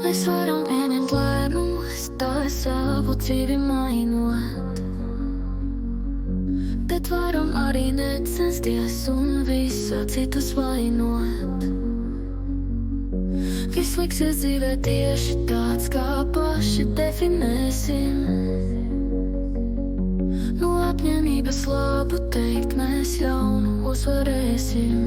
Mēs varam pieņemt lēmumus, tā savu dzīvi mainot, bet varam arī necensties un visu citus vainot. Viss liksies dzīvē tieši tāds, kā paši definēsim. No apņēmības labu teikt mēs jaunu uzvarēsim.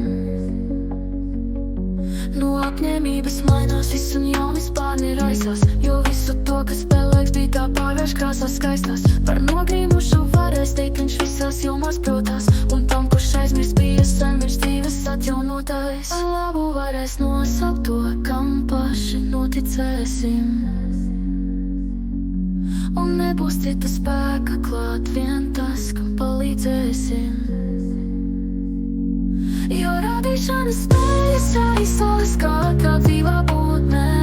No apņēmības mainās viss un jaunis bērni raisās, jo visu to, kas spēlēks, bija tā pārvērš krāsās skaistās. Par nogrīmušu varēs teikt, viņš visās jomās protās, un tam, kurš aizmirst bija sen, viņš dzīves atjaunotājs. Ar labu varēs nosaukt to, kam paši noticēsim. Un nebūs cita spēka klāt, vien tas, kam palīdzēsim. Jo radīšanas spējas aizsāles katrā dzīvā būtnē.